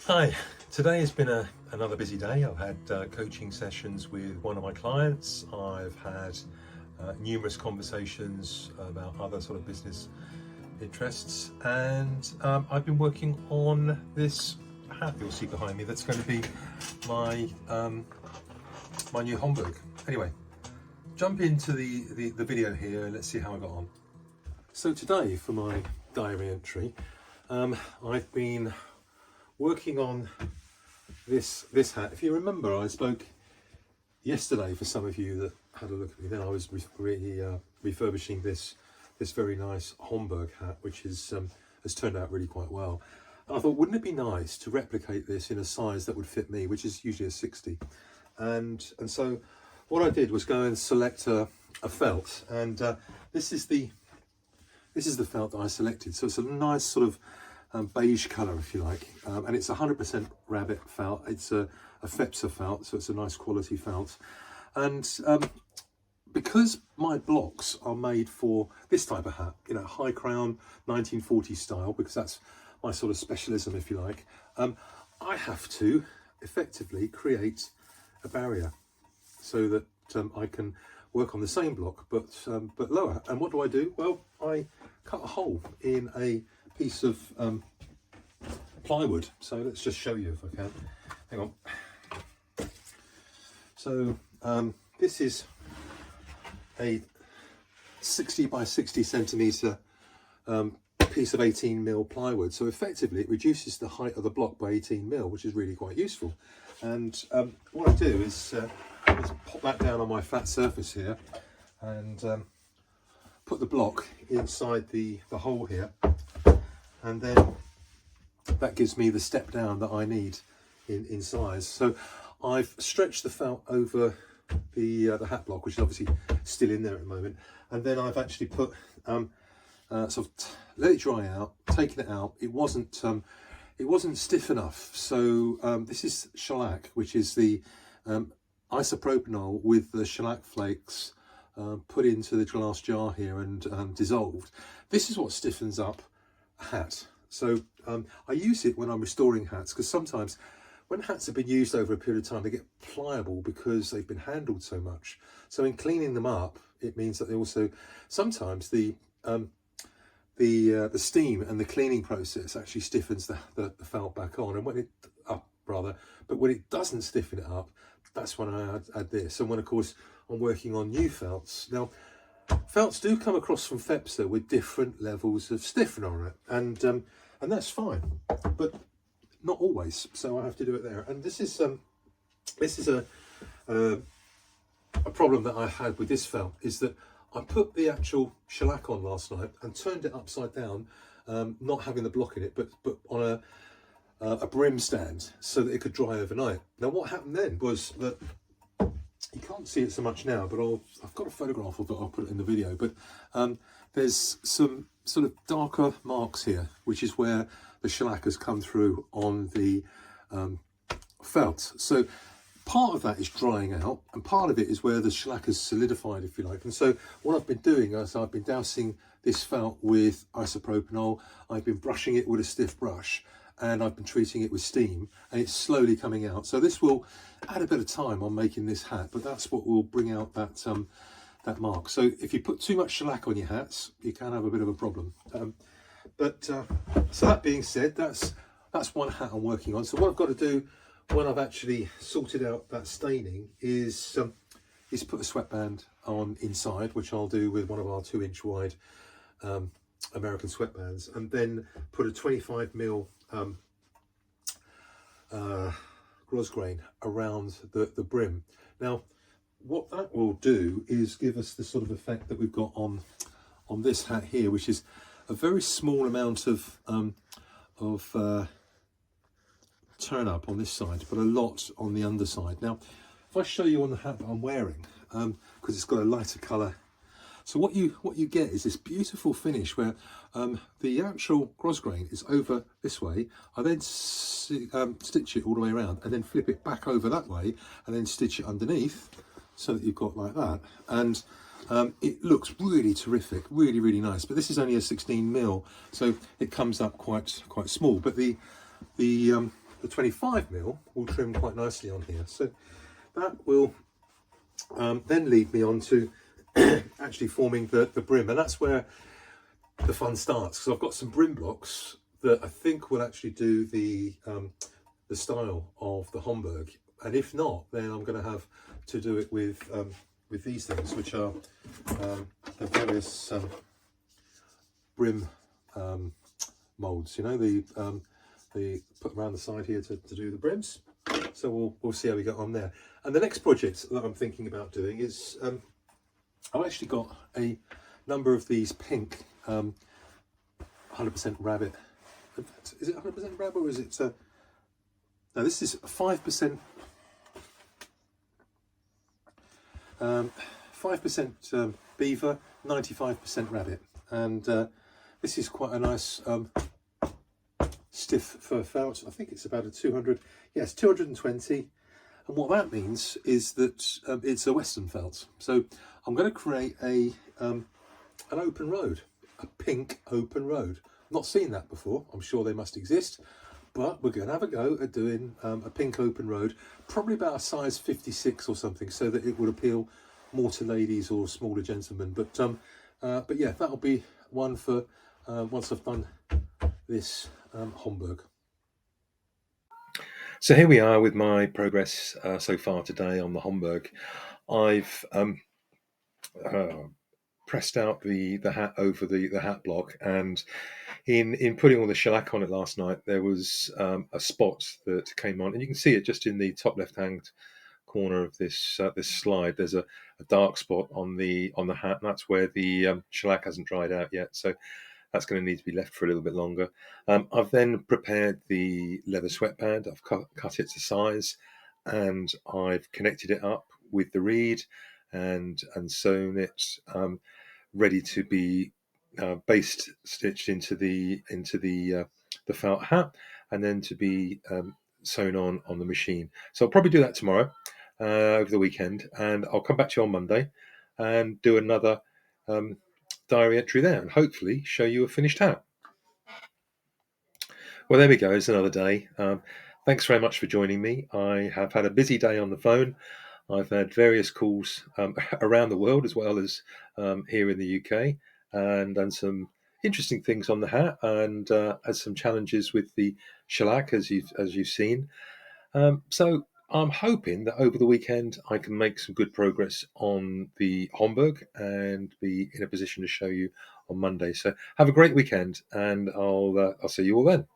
Hi, today has been another busy day. I've had coaching sessions with one of my clients. I've had numerous conversations about other sort of business interests, and I've been working on this hat you'll see behind me. That's going to be my my new Homburg. Anyway, jump into the video here and let's see how I got on. So today, for my diary entry, I've been working on this hat. If you remember, I spoke yesterday, for some of you that had a look at me then, I was refurbishing this very nice Homburg hat, which has turned out really quite well. And I thought, wouldn't it be nice to replicate this in a size that would fit me, which is usually a 60. And so what I did was go and select a felt, and this is the felt that I selected. So it's a nice sort of beige colour, if you like, and it's 100% rabbit felt. It's a Failsworth felt, so it's a nice quality felt. And because my blocks are made for this type of hat, you know, high crown 1940s style, because that's my sort of specialism, if you like, I have to effectively create a barrier so that I can work on the same block but lower. And what do? Well, I cut a hole in a piece of plywood. So let's just show you if I can. Hang on. So this is a 60 by 60 centimetre piece of 18mm plywood. So effectively it reduces the height of the block by 18mm, which is really quite useful. And what I do is pop that down on my flat surface here and put the block inside the hole here, and then that gives me the step down that I need in size. So I've stretched the felt over the hat block, which is obviously still in there at the moment, and then I've actually put sort of let it dry out, taken it out. It wasn't stiff enough, so this is shellac, which is the isopropanol with the shellac flakes put into the glass jar here and dissolved. This is what stiffens up a hat. So I use it when I'm restoring hats, because sometimes when hats have been used over a period of time, they get pliable because they've been handled so much. So in cleaning them up, it means that they also, sometimes the steam and the cleaning process actually stiffens the felt back on, and when it doesn't stiffen it up, that's when I add this. And when, of course, I'm working on new felts. Now, felts do come across from Failsworth with different levels of stiffener on it, and that's fine, but not always. So I have to do it there. And this is a problem that I had with this felt, is that I put the actual shellac on last night and turned it upside down, not having the block in it, but on a brim stand, so that it could dry overnight. Now what happened then was that, you can't see it so much now, but I've got a photograph of it, I'll put it in the video, but there's some sort of darker marks here, which is where the shellac has come through on the felt. So part of that is drying out, and part of it is where the shellac has solidified, if you like. And so what I've been doing is I've been dousing this felt with isopropanol, I've been brushing it with a stiff brush, and I've been treating it with steam, and it's slowly coming out. So this will add a bit of time on making this hat, but that's what will bring out that mark. So if you put too much shellac on your hats, you can have a bit of a problem. So that being said, that's one hat I'm working on. So what I've got to do when I've actually sorted out that staining is put a sweatband on inside, which I'll do with one of our 2-inch wide American sweatbands, and then put a 25mm grosgrain around the brim. Now what that will do is give us the sort of effect that we've got on this hat here, which is a very small amount of turn up on this side, but a lot on the underside. Now if I show you on the hat that I'm wearing, because it's got a lighter colour, so what you get is this beautiful finish where the actual grosgrain is over this way. I then stitch it all the way around and then flip it back over that way and then stitch it underneath, so that you've got like that. And it looks really terrific, really nice. But this is only a 16mm, so it comes up quite small. But the the 25mm will trim quite nicely on here. So that will then lead me on to actually forming the brim, and that's where the fun starts, because I've got some brim blocks that I think will actually do the style of the Homburg, and if not, then I'm going to have to do it with these things, which are the various brim molds. You know, the put around the side here to do the brims. So we'll see how we get on there. And the next project that I'm thinking about doing is I've actually got a number of these pink 100% rabbit. Is it 100% rabbit, or is it? No, this is 5%. 5% beaver, 95% rabbit, and this is quite a nice stiff fur felt. I think it's about a 200. Yes, 220. And what that means is that it's a western felt. So I'm going to create an open road, a pink open road. Not seen that before. I'm sure they must exist, but we're going to have a go at doing a pink open road, probably about a size 56 or something, so that it would appeal more to ladies or smaller gentlemen. But yeah, that'll be one for once I've done this Homburg. So here we are with my progress so far today on the Homburg. I've pressed out the hat over the hat block, and in putting all the shellac on it last night, there was a spot that came on, and you can see it just in the top left hand corner of this this slide. There's a dark spot on the hat, and that's where the shellac hasn't dried out yet, so that's going to need to be left for a little bit longer. I've then prepared the leather sweatband. I've cut it to size, and I've connected it up with the reed and sewn it ready to be baste stitched into the felt hat, and then to be sewn on the machine. So I'll probably do that tomorrow over the weekend, and I'll come back to you on Monday and do another diary entry there, and hopefully show you a finished hat. Well, there we go. It's another day. Thanks very much for joining me. I have had a busy day on the phone. I've had various calls around the world, as well as here in the UK, and done some interesting things on the hat, and had some challenges with the shellac, as you've seen. So I'm hoping that over the weekend I can make some good progress on the Homburg and be in a position to show you on Monday. So have a great weekend, and I'll see you all then.